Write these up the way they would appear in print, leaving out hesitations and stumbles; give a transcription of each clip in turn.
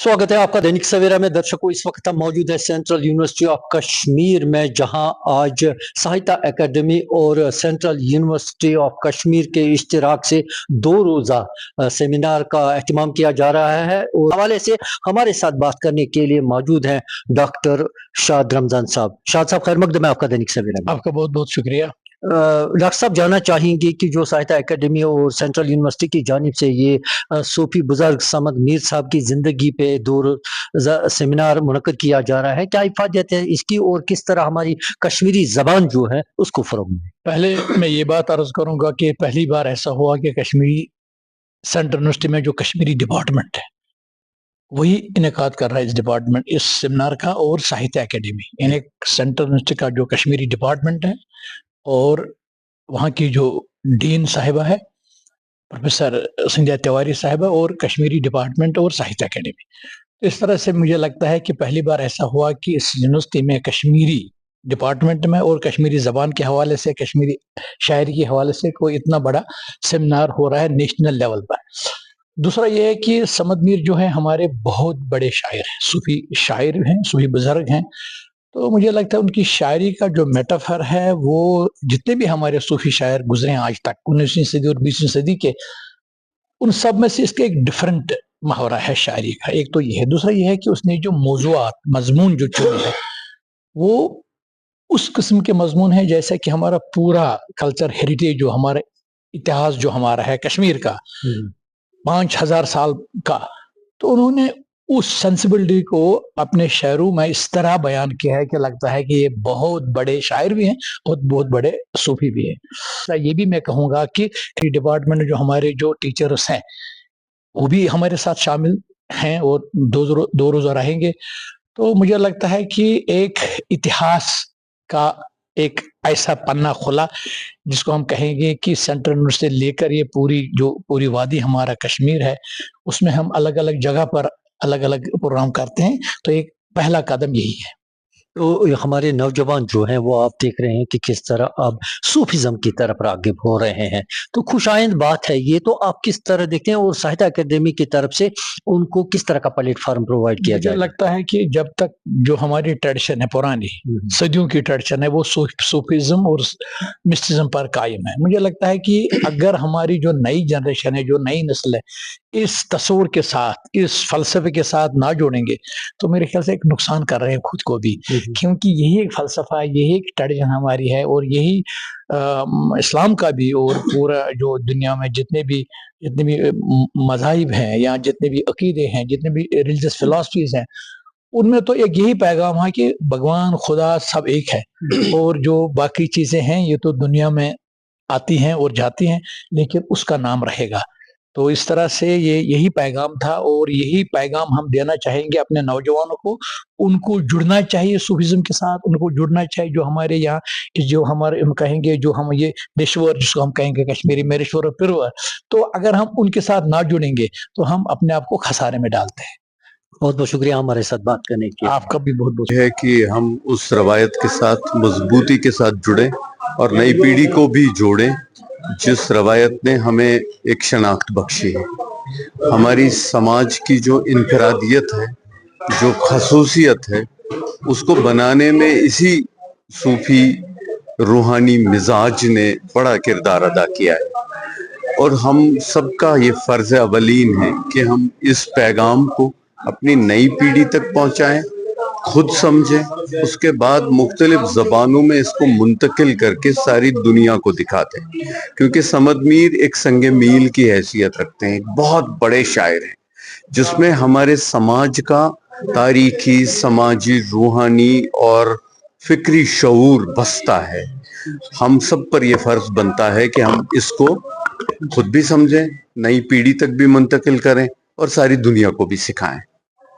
स्वागत है आपका दैनिक सवेरा में। दर्शकों, इस वक्त हम मौजूद है सेंट्रल यूनिवर्सिटी ऑफ कश्मीर में, जहां आज साहित्य एकेडमी और सेंट्रल यूनिवर्सिटी ऑफ कश्मीर के इश्तिराक से 2 रोज़ा सेमिनार का एहतमाम किया जा रहा है। और हवाले से हमारे साथ बात करने के लिए मौजूद हैं डॉक्टर शाद रमजान साहब। शाद साहब, खैर मकदम है आपका दैनिक सवेरा में। आपका बहुत बहुत शुक्रिया। डॉक्टर साहब, जानना चाहेंगे कि जो साहित्य एकेडमी और सेंट्रल यूनिवर्सिटी की जानिब से ये सूफी बुजुर्ग समद मीर साहब की जिंदगी पे 2 रोज़ा सेमिनार मुनक्किद किया जा रहा है, क्या इफादत है इसकी और किस तरह हमारी कश्मीरी जबान जो है उसको फरोग मिले? पहले मैं ये बात अर्ज करूंगा कि पहली बार ऐसा हुआ कि कश्मीरी सेंट्रल यूनिवर्सिटी में जो कश्मीरी डिपार्टमेंट है वही इनेकाद कर रहा है इस सेमिनार का, और साहित्य एकेडमी यानी सेंट्रल यूनिवर्सिटी का जो कश्मीरी डिपार्टमेंट है और वहाँ की जो डीन साहिबा है प्रोफेसर संध्या तिवारी साहिबा, और कश्मीरी डिपार्टमेंट और साहित्य एकेडमी। इस तरह से मुझे लगता है कि पहली बार ऐसा हुआ कि इस यूनिवर्सिटी में कश्मीरी डिपार्टमेंट में और कश्मीरी ज़बान के हवाले से, कश्मीरी शायरी के हवाले से कोई इतना बड़ा सेमिनार हो रहा है नेशनल लेवल पर। दूसरा ये है कि समद मीर जो है हमारे बहुत बड़े शायर हैं, सूफी शायर हैं, सूफी बुजुर्ग हैं। तो मुझे लगता है उनकी शायरी का जो मेटाफर है वो जितने भी हमारे सूफी शायर गुजरे हैं आज तक 19वीं सदी और 20वीं सदी के, उन सब में से इसके एक डिफरेंट मुहावरा है शायरी का। एक तो ये है, दूसरा ये है कि उसने जो मौज़ूआत मजमून जो चुने हैं वो उस किस्म के मजमून है जैसे कि हमारा पूरा कल्चर हेरिटेज, जो हमारा इतिहास जो हमारा है कश्मीर का 5000 साल का, तो उन्होंने उस सेंसिबिलिटी को अपने शायरों में इस तरह बयान किया है कि लगता है कि ये बहुत बड़े शायर भी हैं और बहुत बड़े सूफी भी हैं। ये भी मैं कहूँगा कि डिपार्टमेंट में जो हमारे जो टीचर्स हैं वो भी हमारे साथ शामिल हैं और 2 रोज़ा रहेंगे। तो मुझे लगता है कि एक इतिहास का एक ऐसा पन्ना खुला जिसको हम कहेंगे कि सेंट्रल यूनिवर्सिटी से लेकर ये पूरी वादी हमारा कश्मीर है, उसमें हम अलग अलग जगह पर अलग अलग प्रोग्राम करते हैं। तो एक पहला कदम यही है। तो हमारे नौजवान जो हैं वो आप देख रहे हैं कि किस तरह अब सूफीज़्म की तरफ राग़िब हो रहे हैं, तो खुशाइंद बात है ये। तो आप किस तरह देखते हैं और साहित्य अकेडमी की तरफ से उनको किस तरह का प्लेटफॉर्म प्रोवाइड किया जाए? मुझे लगता है कि जब तक जो हमारी ट्रेडिशन है, पुरानी सदियों की ट्रेडिशन है, वो सूफीज़्म और मिस्टिज्म पर कायम है। मुझे लगता है कि अगर हमारी जो नई जनरेशन है, जो नई नस्ल है, इस तस्वुर के साथ, इस फलसफे के साथ ना जोड़ेंगे तो मेरे ख्याल से एक नुकसान कर रहे हैं खुद को भी, क्योंकि यही एक फलसफा है, यही एक ट्रेडिशन हमारी है, और यही इस्लाम का भी और पूरा जो दुनिया में जितने भी मज़ाहिब हैं या जितने भी अकीदे हैं, जितने भी रिलीजियस फिलॉसफीज हैं, उनमें तो एक यही पैगाम है कि भगवान खुदा सब एक है, और जो बाकी चीज़ें हैं ये तो दुनिया में आती हैं और जाती हैं, लेकिन उसका नाम रहेगा। तो इस तरह से यही पैगाम था और यही पैगाम हम देना चाहेंगे अपने नौजवानों को। उनको जुड़ना चाहिए सूफीज़्म के साथ, उनको जुड़ना चाहिए जो हमारे यहाँ जो हमारे हम कहेंगे जो हम ये रिश्वर, जिसको हम कहेंगे कश्मीरी में रिश्वर और पिरवर, तो अगर हम उनके साथ ना जुड़ेंगे तो हम अपने आप को खसारे में डालते हैं। बहुत बहुत शुक्रिया हमारे साथ बात करने के लिए। आपका भी बहुत बहुत है कि हम उस रवायत के साथ मजबूती के साथ जुड़े और नई पीढ़ी को भी जोड़ें जिस रवायत ने हमें एक शनाख्त बख्शी है। हमारी समाज की जो इनफरादियत है, जो खसूसियत है, उसको बनाने में इसी सूफी रूहानी मिजाज ने बड़ा किरदार अदा किया है, और हम सबका ये फर्ज अवलीन है कि हम इस पैगाम को अपनी नई पीढ़ी तक पहुंचाएं, खुद समझें, उसके बाद मुख्तलिफ ज़बानों में इसको मुंतकिल करके सारी दुनिया को दिखाते हैं। क्योंकि समद मीर एक संगे मील की हैसियत रखते हैं, एक बहुत बड़े शायर हैं जिसमें हमारे समाज का तारीखी, समाजी, रूहानी और फिक्री शऊर बसता है। हम सब पर यह फर्ज बनता है कि हम इसको खुद भी समझें, नई पीढ़ी तक भी मुंतकिल करें और सारी दुनिया को भी सिखाएं।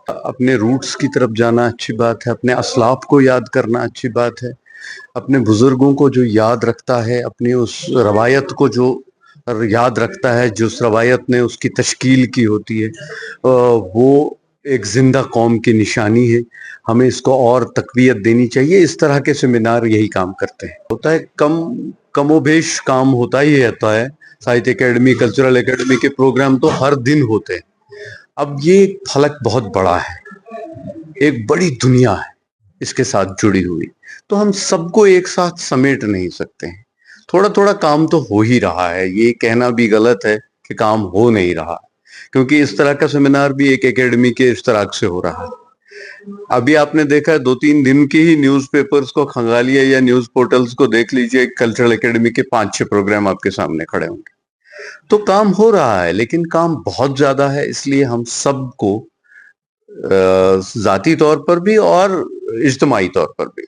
अपने रूट्स की तरफ जाना अच्छी बात है, अपने असलाफ को याद करना अच्छी बात है, अपने बुजुर्गों को जो याद रखता है, अपनी उस रवायत को जो याद रखता है, जो उस रवायत ने उसकी तश्कील की होती है, वो एक जिंदा कौम की निशानी है। हमें इसको और तक़वियत देनी चाहिए। इस तरह के सेमिनार यही काम करते हैं। होता है कमोबेश काम होता ही रहता है। साहित्य एकेडमी, कल्चरल एकेडमी के प्रोग्राम तो हर दिन होते हैं, अब ये फलक बहुत बड़ा है, एक बड़ी दुनिया है इसके साथ जुड़ी हुई, तो हम सबको एक साथ समेट नहीं सकते हैं। थोड़ा थोड़ा काम तो हो ही रहा है, ये कहना भी गलत है कि काम हो नहीं रहा, क्योंकि इस तरह का सेमिनार भी एक एकेडमी के इश्तराक से हो रहा है। अभी आपने देखा है 2-3 दिन की ही न्यूज़पेपर्स को खंगालिए या न्यूज़ पोर्टल्स को देख लीजिए, कल्चरल एकेडमी के 5-6 प्रोग्राम आपके सामने खड़े होंगे। तो काम हो रहा है, लेकिन काम बहुत ज्यादा है, इसलिए हम सबको जाती तौर पर भी और इज्तिमाई तौर पर भी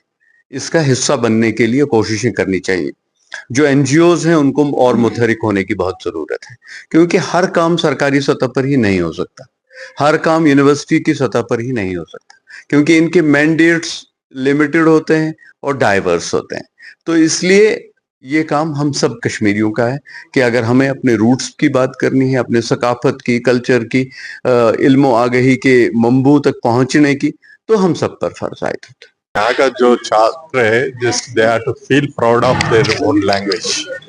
इसका हिस्सा बनने के लिए कोशिशें करनी चाहिए। जो एनजीओज हैं उनको और मुतहरिक होने की बहुत जरूरत है, क्योंकि हर काम सरकारी सतह पर ही नहीं हो सकता, हर काम यूनिवर्सिटी की सतह पर ही नहीं हो सकता, क्योंकि इनके मैंडेट्स लिमिटेड होते हैं और डाइवर्स होते हैं। तो इसलिए ये काम हम सब कश्मीरियों का है कि अगर हमें अपने रूट्स की बात करनी है, अपने सकाफत की, कल्चर की, इल्म आगही के मंबू तक पहुंचने की, तो हम सब पर फर्ज आयद होता है। यहाँ का जो छात्र है, जिस they have to feel proud of their own language,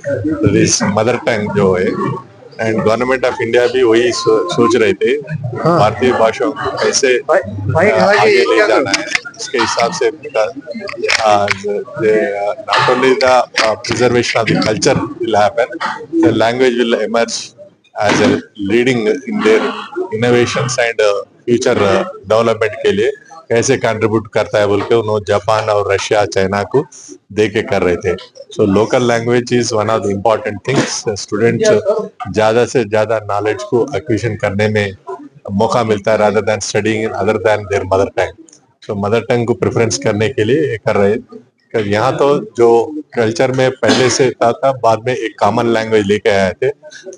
that is mother tongue जो है, एंड गवर्नमेंट ऑफ इंडिया भी वही सोच रहे थे भारतीय भाषाओं को कैसे आगे ले जाना है, इसके हिसाब से not only the preservation of the culture will happen, the language will emerge as a leading in their innovations and future development के लिए कैसे कंट्रीब्यूट करता है बोल के उन्होंने जापान और रशिया चाइना को दे के कर रहे थे। So local language is one of the important things. Student ज्यादा से ज्यादा नॉलेज को एक्विजिशन करने में मौका मिलता है rather than studying in other than there mother tongue. So mother tongue को प्रेफरेंस करने के लिए ये कर रहे हैं। यहाँ तो जो कल्चर में पहले से था बाद में एक कॉमन लैंग्वेज लेके आए थे,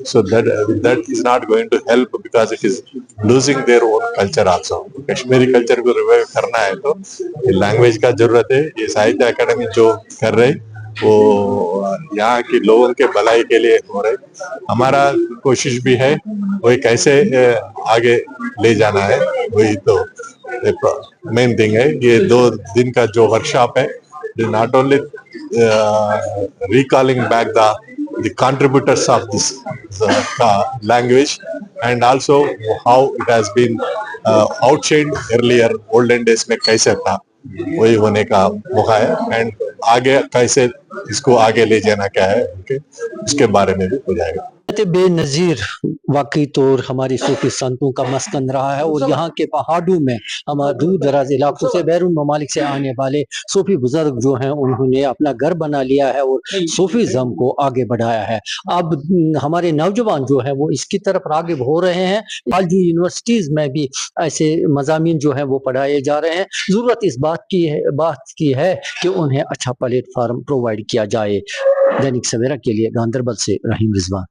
so that is not going to help because it is losing their own culture also. Kashmiri culture को रिवाइव करना है तो ये लैंग्वेज का जरूरत है। ये साहित्य अकेडमी जो कर रहे वो यहाँ के लोगों के भलाई के लिए हो रहे। हमारा कोशिश भी है वही कैसे आगे ले जाना है, वही तो मेन थिंग है। ये 2 दिन का जो वर्कशॉप है, not only recalling back the contributors of this language, and also how it has been outshined earlier olden days में कैसे था, वही होने का मौका है। एंड आगे कैसे इसको आगे ले जाना क्या है उसके बारे में भी हो जाएगा। बेनजीर वाकई तौर हमारी सूफी संतों का मस्कन रहा है, और यहाँ के पहाड़ों में हमारे दूर दराज इलाकों से बैरून ममालिक से आने वाले सूफी बुजुर्ग जो हैं उन्होंने अपना घर बना लिया है और सूफीज़्म को आगे बढ़ाया है। अब हमारे नौजवान जो है वो इसकी तरफ राग़िब हो रहे हैं। कॉलेज यूनिवर्सिटीज़ में भी ऐसे मज़ामीन जो है वो पढ़ाए जा रहे हैं। ज़रूरत इस बात की है कि उन्हें अच्छा प्लेटफार्म प्रोवाइड किया जाए। दैनिक सवेरा के लिए गांधरबल से रहीम रिजवान।